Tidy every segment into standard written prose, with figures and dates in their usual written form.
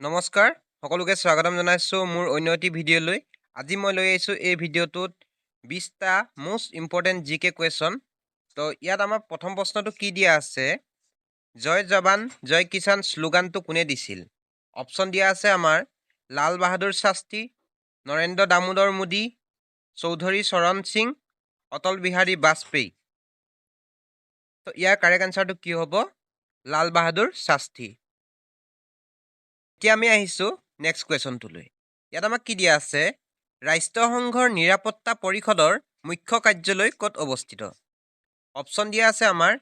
নমস্কাৰ সকলোকে স্বাগতম জনাইছোঁ মোৰ অন্য এটি ভিডিঅ'লৈ। আজি মই লৈ আহিছোঁ এই ভিডিঅ'টোত 20টা মোষ্ট ইম্পৰ্টেণ্ট জিকে কুৱেশ্যন। তো ইয়াত আমাৰ প্ৰথম প্ৰশ্নটো কি দিয়া আছে, জয় জৱান জয় কিষাণ শ্লোগানটো কোনে দিছিল? অপশ্যন দিয়া আছে আমাৰ লাল বাহাদুৰ শাস্ত্ৰী, নৰেন্দ্ৰ দামোদৰ মোদী, চৌধুৰী চৰণ সিং, অটল বিহাৰী বাজপেয়ী। তো ইয়াৰ কাৰেক্ট আনচাৰটো কি হ'ব? লাল বাহাদুৰ শাস্ত্ৰী। এতিয়া আমি আহিছোঁ নেক্সট কুৱেশ্যনটোলৈ। ইয়াত আমাক কি দিয়া আছে, ৰাষ্ট্ৰসংঘৰ নিৰাপত্তা পৰিষদৰ মুখ্য কাৰ্যালয় ক'ত অৱস্থিত? অপশ্যন দিয়া আছে আমাৰ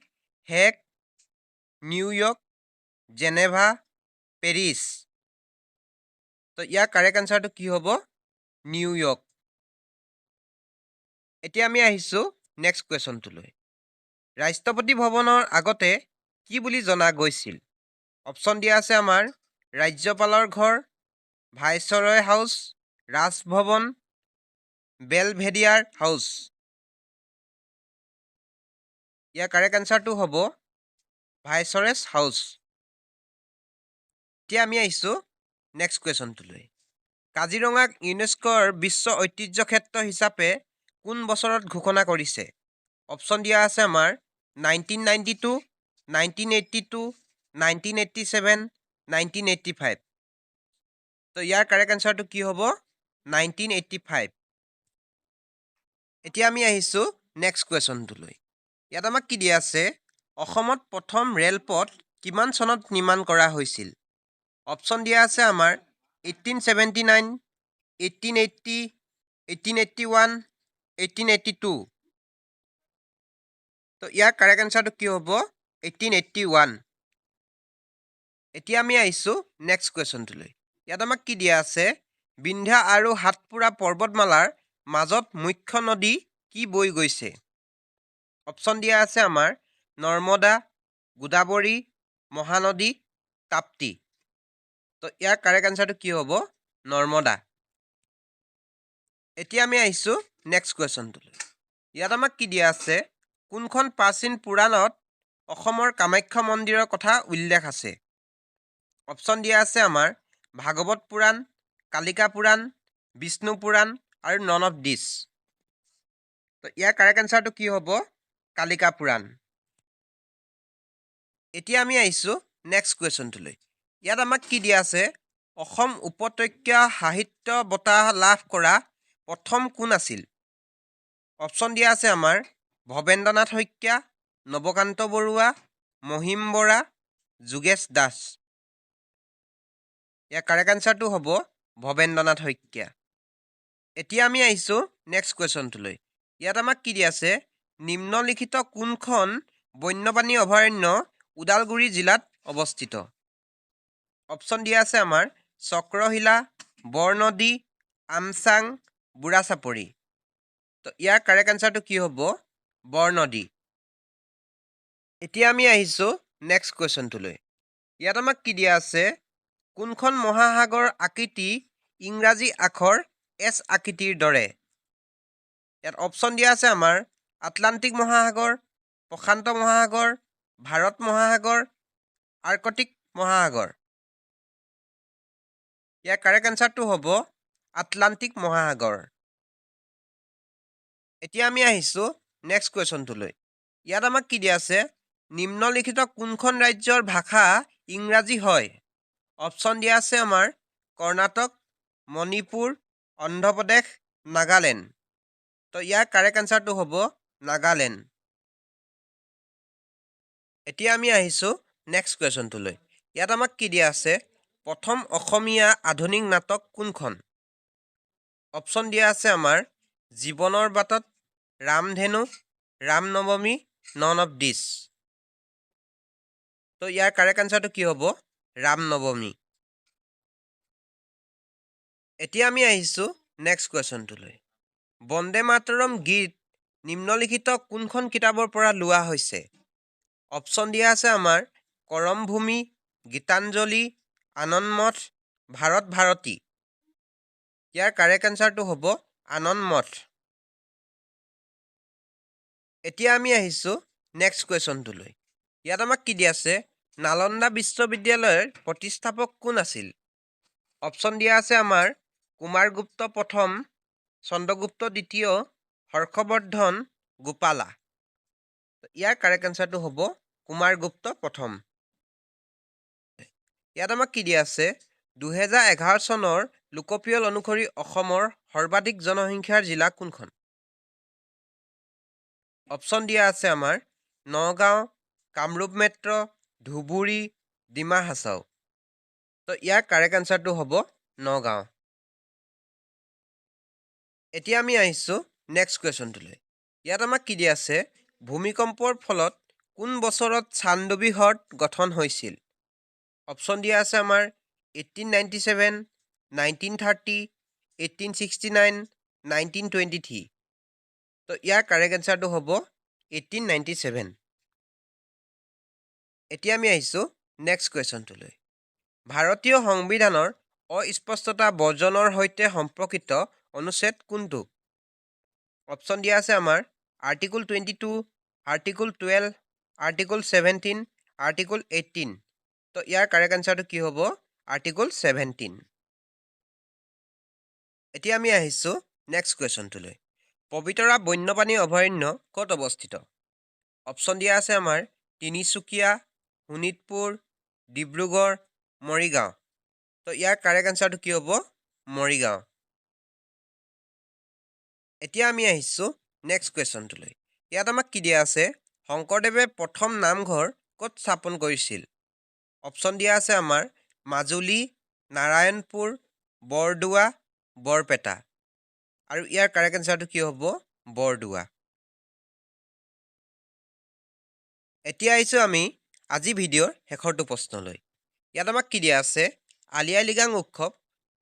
হেগ, নিউয়ৰ্ক, জেনেভা, পেৰিছ। তো ইয়াৰ কাৰেক্ট আনচাৰটো কি হ'ব? নিউয়ৰ্ক। এতিয়া আমি আহিছোঁ নেক্সট কুৱেশ্যনটোলৈ। ৰাষ্ট্ৰপতি ভৱনৰ আগতে কি বুলি জনা গৈছিল? অপশ্যন দিয়া আছে আমাৰ ৰাজ্যপালৰ ঘৰ, viceroy house, Raj Bhavan, Belvedere house. ইয়াৰ কাৰেক্ট আনচাৰটো হ'ব ভাইচৰয় হাউচ। এতিয়া আমি আহিছোঁ নেক্সট কুৱেশ্যনটোলৈ। কাজিৰঙাক ইউনেস্কোৰ বিশ্ব ঐতিহ্য ক্ষেত্ৰ হিচাপে কোন বছৰত ঘোষণা কৰিছে? অপশ্যন দিয়া আছে আমাৰ 1992, 1982, 1987, 1985। তো ইয়াৰ কাৰেক্ট আনচাৰটো কি হ'ব? 1985। এতিয়া আমি আহিছোঁ নেক্সট কুৱেশ্যনটোলৈ। ইয়াত আমাক কি দিয়া আছে, অসমত প্ৰথম ৰেলপথ কিমান চনত নিৰ্মাণ কৰা হৈছিল? অপশ্যন দিয়া আছে আমাৰ 1879, 1880, 1881, 1882। তো ইয়াৰ কাৰেক্ট আনচাৰটো কি হ'ব? 1881। এতিয়া আমি আহিছোঁ নেক্সট কুৱেশ্যনটোলৈ। ইয়াত আমাক কি দিয়া আছে, বিন্ধ্যা আৰু সাতপুৰা পৰ্বতমালাৰ মাজত মুখ্য নদী কি বৈ গৈছে? অপশ্যন দিয়া আছে আমাৰ নৰ্মদা, গোদাবৰী, মহানদী, তাপ্তি। তো ইয়াৰ কাৰেক্ট আনচাৰটো কি হ'ব? নৰ্মদা। এতিয়া আমি আহিছোঁ নেক্সট কুৱেশ্যনটোলৈ। ইয়াত আমাক কি দিয়া আছে, কোনখন প্ৰাচীন পুৰাণত অসমৰ কামাখ্যা মন্দিৰৰ কথা উল্লেখ আছে? অপশ্যন দিয়া আছে আমাৰ ভাগৱত পুৰাণ, কালিকা পুৰাণ, বিষ্ণু পুৰাণ আৰু নন অফ দিছ। তো ইয়াৰ কাৰেক্ট আনচাৰটো কি হ'ব? কালিকা পুৰাণ। এতিয়া আমি আহিছোঁ নেক্সট কুৱেশ্যনটোলৈ। ইয়াত আমাক কি দিয়া আছে, অসম উপত্যকা সাহিত্য বঁটা লাভ কৰা প্ৰথম কোন আছিল? অপশ্যন দিয়া আছে আমাৰ ভৱেন্দ্ৰনাথ শইকীয়া, নৱকান্ত বৰুৱা, মহিম বৰা, যোগেশ দাস। ইয়াৰ কাৰেক্ট আনচাৰটো হ'ব ভৱেন্দ্ৰনাথ শইকীয়া। এতিয়া আমি আহিছোঁ নেক্সট কুৱেশ্যনটোলৈ। ইয়াত আমাক কি দিয়া আছে, নিম্নলিখিত কোনখন বন্যপ্ৰাণী অভয়াৰণ্য ওদালগুৰি জিলাত অৱস্থিত? অপশ্যন দিয়া আছে আমাৰ চক্ৰশিলা, বৰনদী, আমচাং, বুঢ়াচাপৰি। তো ইয়াৰ কাৰেক্ট আনচাৰটো কি হ'ব? বৰনদী। এতিয়া আমি আহিছোঁ নেক্সট কুৱেশ্যনটোলৈ। ইয়াত আমাক কি দিয়া আছে, কোনখন মহাসাগৰ আকৃতি ইংৰাজী আখৰ এছ আকৃতিৰ দৰে? ইয়াত অপশ্যন দিয়া আছে আমাৰ আটলান্টিক মহাসাগৰ, প্ৰশান্ত মহাসাগৰ, ভাৰত মহাসাগৰ, আৰ্কটিক মহাসাগৰ। ইয়াৰ কাৰেক্ট আনচাৰটো হ'ব আটলান্টিক মহাসাগৰ। এতিয়া আমি আহিছোঁ নেক্সট কুৱেশ্যনটোলৈ। ইয়াত আমাক কি দিয়া আছে, নিম্নলিখিত কোনখন ৰাজ্যৰ ভাষা ইংৰাজী হয়? অপশ্যন দিয়া আছে আমাৰ কৰ্ণাটক, মণিপুৰ, অন্ধ্ৰপ্ৰদেশ, নাগালেণ্ড। তো ইয়াৰ কাৰেক্ট আনচাৰটো হ'ব নাগালেণ্ড। এতিয়া আমি আহিছোঁ নেক্সট কুৱেশ্যনটোলৈ। ইয়াত আমাক কি দিয়া আছে, প্ৰথম অসমীয়া আধুনিক নাটক কোনখন? অপশ্যন দিয়া আছে আমাৰ জীৱনৰ বাটত, ৰামধেনু, ৰামনৱমী, নন অফ দিছ। তো ইয়াৰ কাৰেক্ট আনচাৰটো কি হ'ব? ৰামনৱমী। এতিয়া আমি আহিছোঁ নেক্সট কুৱেশ্যনটোলৈ। বন্দে মাতৰম গীত নিম্নলিখিত কোনখন কিতাপৰ পৰা লোৱা হৈছে? অপশ্যন দিয়া আছে আমাৰ কৰম ভূমি, গীতাঞ্জলি, আনন্দমঠ, ভাৰত ভাৰতী। ইয়াৰ কাৰেক্ট আনচাৰটো হ'ব আনন্দমঠ। এতিয়া আমি আহিছোঁ নেক্সট কুৱেশ্যনটোলৈ। ইয়াত আমাক কি দিয়া আছে, নালন্দা বিশ্ববিদ্যালয়ৰ প্ৰতিষ্ঠাপক কোন আছিল? অপশ্যন দিয়া আছে আমাৰ কুমাৰগুপ্ত প্ৰথম, চন্দ্ৰগুপ্ত দ্বিতীয়, হৰ্ষবৰ্ধন, গোপালা। ইয়াৰ কাৰেক্ট এনচাৰটো হ'ব কুমাৰগুপ্ত প্ৰথম। ইয়াত আমাক কি দিয়া আছে 2011 চনৰ লোকপিয়ল অনুসৰি অসমৰ সৰ্বাধিক জনসংখ্যাৰ জিলা কোনখন? অপশ্যন দিয়া আছে আমাৰ নগাঁও, কামৰূপ মেট্ৰ, ধুবুৰী, ডিমা হাছাও। তো ইয়াৰ কাৰেক্ট এনচাৰটো হ'ব নগাঁও। এতিয়া আমি আহিছোঁ নেক্সট কুৱেশ্যনটোলৈ। ইয়াত আমাক কি দিয়া আছে ভূমিকম্পৰ ফলত কোন বছৰত চানডুবি হ্ৰদ গঠন হৈছিল? অপশ্যন দিয়া আছে আমাৰ 1897, 1930, 1869, 1923। তো ইয়াৰ কাৰেক্ট এনচাৰটো হ'ব 1897। এতিয়া আমি আহিছোঁ নেক্সট কুৱেশ্যনটোলৈ। ভাৰতীয় সংবিধানৰ অস্পষ্টতা বৰ্জনৰ সৈতে সম্পৰ্কিত অনুচ্ছেদ কোনটো? অপশ্যন দিয়া আছে আমাৰ আৰ্টিকল 22, আৰ্টিকল 12, আৰ্টিকল 17, আৰ্টিকল 18। তো ইয়াৰ কাৰেক্ট এনচাৰটো কি হ'ব আৰ্টিকল 17। এতিয়া আমি আহিছোঁ নেক্সট কুৱেশ্যনটোলৈ। পবিতৰা বন্যপ্ৰাণী অভয়াৰণ্য ক'ত অৱস্থিত? অপশ্যন দিয়া আছে আমাৰ তিনিচুকীয়া, শোণিতপুৰ, ডিব্ৰুগড়, মৰিগাঁও। তো ইয়াৰ কাৰেক্ট এনচাৰটো কি হ'ব মৰিগাঁও। এতিয়া আমি আহিছোঁ নেক্সট কুৱেশ্যনটোলৈ। ইয়াত আমাক কি দিয়া আছে শংকৰদেৱে প্ৰথম নামঘৰ ক'ত স্থাপন কৰিছিল? অপশ্যন দিয়া আছে আমাৰ মাজুলী, নাৰায়ণপুৰ, বৰদোৱা, বৰপেটা। আৰু ইয়াৰ কাৰেক্ট এনচাৰটো কি হ'ব বৰদোৱা। এতিয়া আহিছোঁ আমি আজি ভিডিঅ'ৰ শেষৰটো প্ৰশ্নলৈ। ইয়াত আমাক কি দিয়া আছে আলি আই লৃগাং উৎসৱ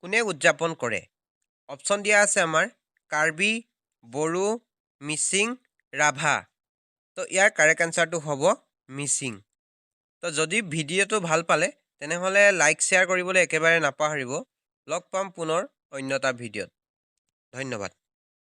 কোনে উদযাপন কৰে? অপশ্যন দিয়া আছে আমাৰ কাৰ্বি, বড়ো, মিচিং, ৰাভা। তো ইয়াৰ কাৰেক্ট এনচাৰটো হ'ব মিচিং। তো যদি ভিডিঅ'টো ভাল পালে তেনেহ'লে লাইক শ্বেয়াৰ কৰিবলৈ একেবাৰে নাপাহৰিব। লগ পাম পুনৰ অন্য এটা ভিডিঅ'ত। ধন্যবাদ।